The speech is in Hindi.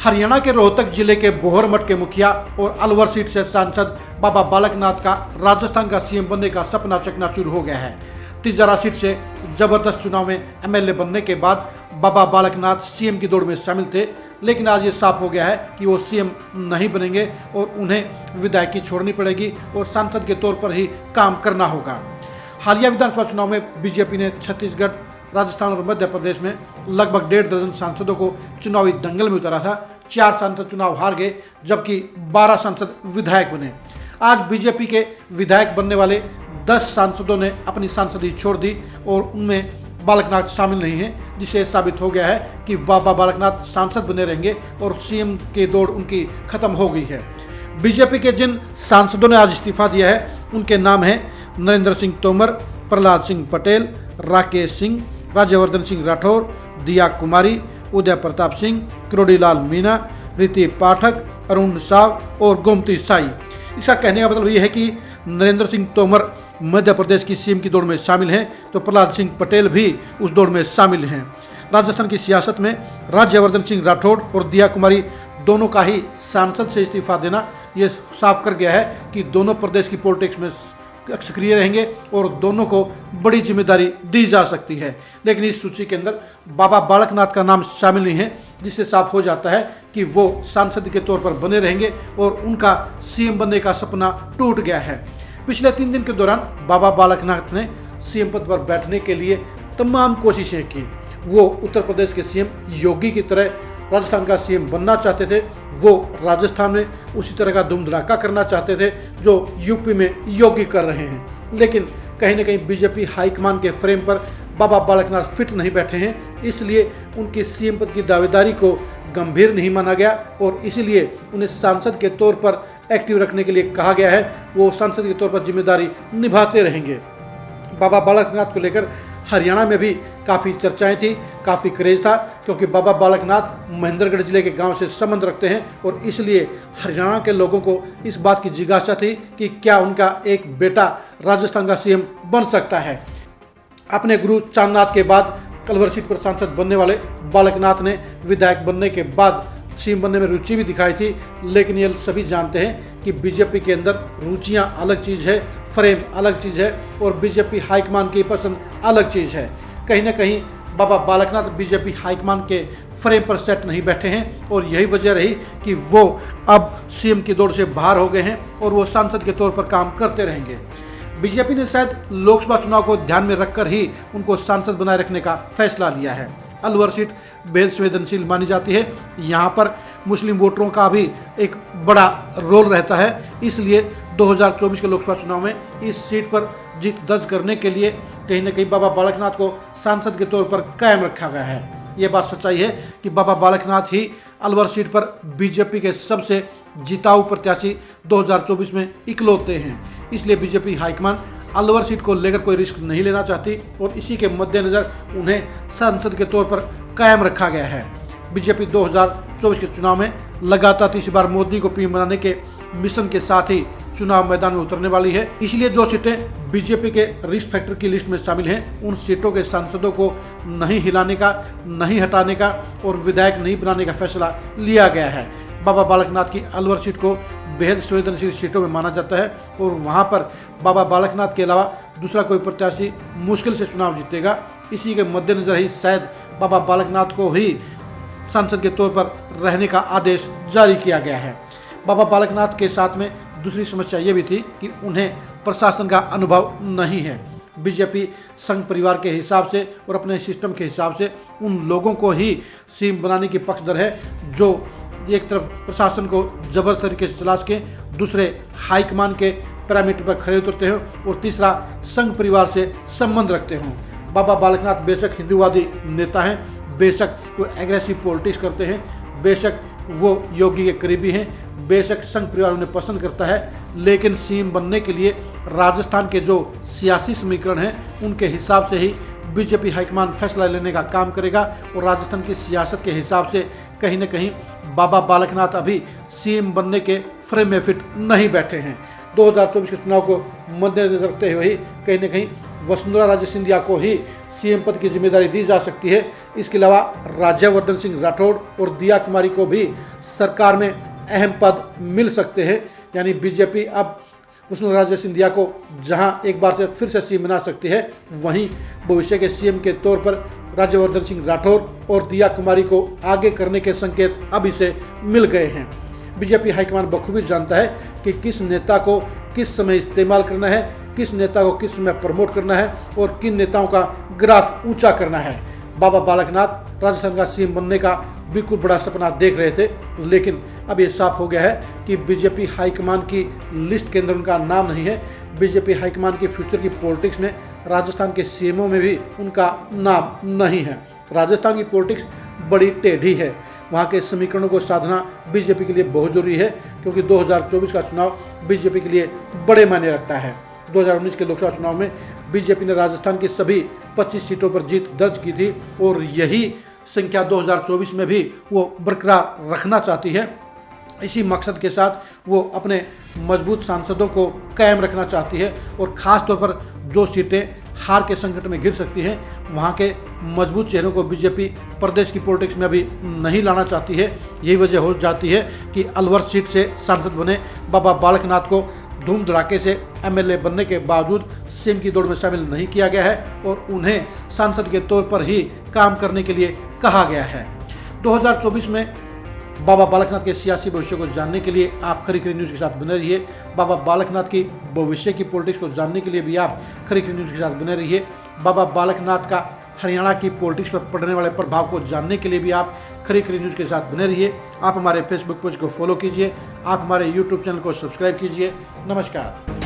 हरियाणा के रोहतक जिले के बोहरमठ के मुखिया और अलवर सीट से सांसद बाबा बालकनाथ का राजस्थान का सीएम बनने का सपना चकनाचूर हो गया है। तिजारा सीट से जबरदस्त चुनाव में एमएलए बनने के बाद बाबा बालकनाथ सीएम की दौड़ में शामिल थे, लेकिन आज ये साफ हो गया है कि वो सीएम नहीं बनेंगे और उन्हें विधायकी छोड़नी पड़ेगी और सांसद के तौर पर ही काम करना होगा। हालिया विधानसभा चुनाव में बीजेपी ने छत्तीसगढ़, राजस्थान और मध्य प्रदेश में लगभग 1.5 दर्जन सांसदों को चुनावी दंगल में उतारा था। 4 सांसद चुनाव हार गए, जबकि 12 सांसद विधायक बने। आज बीजेपी के विधायक बनने वाले 10 सांसदों ने अपनी सांसदी छोड़ दी और उनमें बालकनाथ शामिल नहीं है, जिससे साबित हो गया है कि बाबा बालकनाथ सांसद बने रहेंगे और सीएम की दौड़ उनकी खत्म हो गई है। बीजेपी के जिन सांसदों ने आज इस्तीफा दिया है उनके नाम हैं नरेंद्र सिंह तोमर, प्रहलाद सिंह पटेल, राकेश सिंह, राज्यवर्धन सिंह राठौर, दिया कुमारी, उदय प्रताप सिंह, किरोड़ीलाल मीणा, रीति पाठक, अरुण साव और गोमती साई। इसका कहने का मतलब ये है कि नरेंद्र सिंह तोमर मध्य प्रदेश की सीएम की दौड़ में शामिल हैं, तो प्रहलाद सिंह पटेल भी उस दौड़ में शामिल हैं। राजस्थान की सियासत में राज्यवर्धन सिंह राठौड़ और दिया कुमारी दोनों का ही सांसद से इस्तीफा देना ये साफ कर गया है कि दोनों प्रदेश की पॉलिटिक्स में सक्रिय रहेंगे और दोनों को बड़ी जिम्मेदारी दी जा सकती है। लेकिन इस सूची के अंदर बाबा बालकनाथ का नाम शामिल नहीं है, जिससे साफ हो जाता है कि वो सांसद के तौर पर बने रहेंगे और उनका सीएम बनने का सपना टूट गया है। पिछले 3 दिन के दौरान बाबा बालकनाथ ने सीएम पद पर बैठने के लिए तमाम कोशिशें की। वो उत्तर प्रदेश के सीएम योगी की तरह राजस्थान का सीएम बनना चाहते थे, वो राजस्थान में उसी तरह का धूम धड़ाका करना चाहते थे जो यूपी में योगी कर रहे हैं। लेकिन कहीं ना कहीं बीजेपी हाईकमान के फ्रेम पर बाबा बालकनाथ फिट नहीं बैठे हैं, इसलिए उनकी सीएम पद की दावेदारी को गंभीर नहीं माना गया और इसीलिए उन्हें सांसद के तौर पर एक्टिव रखने के लिए कहा गया है। वो सांसद के तौर पर जिम्मेदारी निभाते रहेंगे। बाबा बालकनाथ को लेकर हरियाणा में भी काफ़ी चर्चाएं थी, काफ़ी क्रेज था, क्योंकि बाबा बालकनाथ महेंद्रगढ़ जिले के गांव से संबंध रखते हैं और इसलिए हरियाणा के लोगों को इस बात की जिज्ञासा थी कि क्या उनका एक बेटा राजस्थान का सीएम बन सकता है। अपने गुरु चांदनाथ के बाद अलवर सीट पर सांसद बनने वाले बालकनाथ ने विधायक बनने के बाद सीएम बनने में रुचि भी दिखाई थी, लेकिन ये सभी जानते हैं कि बीजेपी के अंदर रुचियां अलग चीज़ है, फ्रेम अलग चीज़ है और बीजेपी हाईकमान की पसंद अलग चीज़ है। कहीं ना कहीं बाबा बालकनाथ बीजेपी हाईकमान के फ्रेम पर सेट नहीं बैठे हैं और यही वजह रही कि वो अब सीएम की दौड़ से बाहर हो गए हैं और वो सांसद के तौर पर काम करते रहेंगे। बीजेपी ने शायद लोकसभा चुनाव को ध्यान में रखकर ही उनको सांसद बनाए रखने का फैसला लिया है। अलवर सीट बेहद संवेदनशील मानी जाती है, यहाँ पर मुस्लिम वोटरों का भी एक बड़ा रोल रहता है, इसलिए 2024 के लोकसभा चुनाव में इस सीट पर जीत दर्ज करने के लिए कहीं ना कहीं बाबा बालकनाथ को सांसद के तौर पर कायम रखा गया है। ये बात सच्चाई है कि बाबा बालकनाथ ही अलवर सीट पर बीजेपी के सबसे जिताऊ प्रत्याशी 2024 में इकलौते हैं, इसलिए बीजेपी हाईकमान अलवर सीट को लेकर कोई रिस्क नहीं लेना चाहती और इसी के मद्देनज़र उन्हें सांसद के तौर पर कायम रखा गया है। बीजेपी 2024 के चुनाव में लगातार तीसरी बार मोदी को पीएम बनाने के मिशन के साथ ही चुनाव मैदान में उतरने वाली है, इसलिए जो सीटें बीजेपी के रिस्क फैक्टर की लिस्ट में शामिल हैं उन सीटों के सांसदों को नहीं हिलाने का, नहीं हटाने का और विधायक नहीं बनाने का फैसला लिया गया है। बाबा बालकनाथ की अलवर सीट को बेहद संवेदनशील सीटों में माना जाता है और वहां पर बाबा बालकनाथ के अलावा दूसरा कोई प्रत्याशी मुश्किल से चुनाव जीतेगा। इसी के मद्देनजर ही शायद बाबा बालकनाथ को ही सांसद के तौर पर रहने का आदेश जारी किया गया है। बाबा बालकनाथ के साथ में दूसरी समस्या ये भी थी कि उन्हें प्रशासन का अनुभव नहीं है। बीजेपी संघ परिवार के हिसाब से और अपने सिस्टम के हिसाब से उन लोगों को ही सीएम बनाने की पक्षधर है जो एक तरफ प्रशासन को जबरदस्त तरीके से चला सके, दूसरे हाईकमान के पैरामीटर पर खड़े उतरते हों और तीसरा संघ परिवार से संबंध रखते हों। बाबा बालकनाथ बेशक हिंदूवादी नेता हैं, बेशक वो एग्रेसिव पॉलिटिक्स करते हैं, बेशक वो योगी के करीबी हैं, बेशक संघ परिवार उन्हें पसंद करता है, लेकिन सीएम बनने के लिए राजस्थान के जो सियासी समीकरण हैं उनके हिसाब से ही बीजेपी हाईकमान फैसला लेने का काम करेगा और राजस्थान की सियासत के हिसाब से कहीं ना कहीं बाबा बालकनाथ अभी सीएम बनने के फ्रेम में फिट नहीं बैठे हैं। 2024 के चुनाव को मद्देनजर रखते हुए ही कहीं ना कहीं वसुंधरा राजे सिंधिया को ही सीएम पद की जिम्मेदारी दी जा सकती है। इसके अलावा राज्यवर्धन सिंह राठौड़ और दिया कुमारी को भी सरकार में अहम पद मिल सकते हैं। यानी बीजेपी अब वसुंधरा सिंधिया को जहां एक बार से फिर से सीएम बना सकती है, वहीं भविष्य के सीएम के तौर पर राज्यवर्धन सिंह राठौड़ और दिया कुमारी को आगे करने के संकेत अभी से मिल गए हैं। बीजेपी हाईकमान बखूबी जानता है कि किस नेता को किस समय इस्तेमाल करना है, किस नेता को किस समय प्रमोट करना है और किन नेताओं का ग्राफ ऊंचा करना है। बाबा बालकनाथ राजस्थान का सीएम बनने का बिल्कुल बड़ा सपना देख रहे थे, लेकिन अब ये साफ हो गया है कि बीजेपी हाईकमान की लिस्ट के अंदर उनका नाम नहीं है। बीजेपी हाईकमान की फ्यूचर की पॉलिटिक्स में राजस्थान के सीएमओ में भी उनका नाम नहीं है। राजस्थान की पॉलिटिक्स बड़ी टेढ़ी है, वहाँ के समीकरणों को साधना बीजेपी के लिए बहुत जरूरी है, क्योंकि 2024 का चुनाव बीजेपी के लिए बड़े मायने रखता है। 2019 के लोकसभा चुनाव में बीजेपी ने राजस्थान की सभी 25 सीटों पर जीत दर्ज की थी और यही संख्या 2024 में भी वो बरकरार रखना चाहती है। इसी मकसद के साथ वो अपने मजबूत सांसदों को कायम रखना चाहती है और ख़ास तौर पर जो सीटें हार के संकट में घिर सकती हैं, वहाँ के मजबूत चेहरों को बीजेपी प्रदेश की पॉलिटिक्स में अभी नहीं लाना चाहती है। यही वजह हो जाती है कि अलवर सीट से सांसद बने बाबा बालकनाथ को धूम धड़ाके से एमएलए बनने के बावजूद सीएम की दौड़ में शामिल नहीं किया गया है और उन्हें सांसद के तौर पर ही काम करने के लिए कहा गया है। 2024 में बाबा बालकनाथ के सियासी भविष्य को जानने के लिए आप खरी न्यूज़ के साथ बने रहिए। बाबा बालकनाथ की भविष्य की पॉलिटिक्स को जानने के लिए भी आप खरी न्यूज़ के साथ बने रहिए। बाबा बालकनाथ का हरियाणा की पॉलिटिक्स पर पड़ने वाले प्रभाव को जानने के लिए भी आप खरी न्यूज़ के साथ बने रहिए। आप हमारे फेसबुक पेज को फॉलो कीजिए, आप हमारे यूट्यूब चैनल को सब्सक्राइब कीजिए। नमस्कार।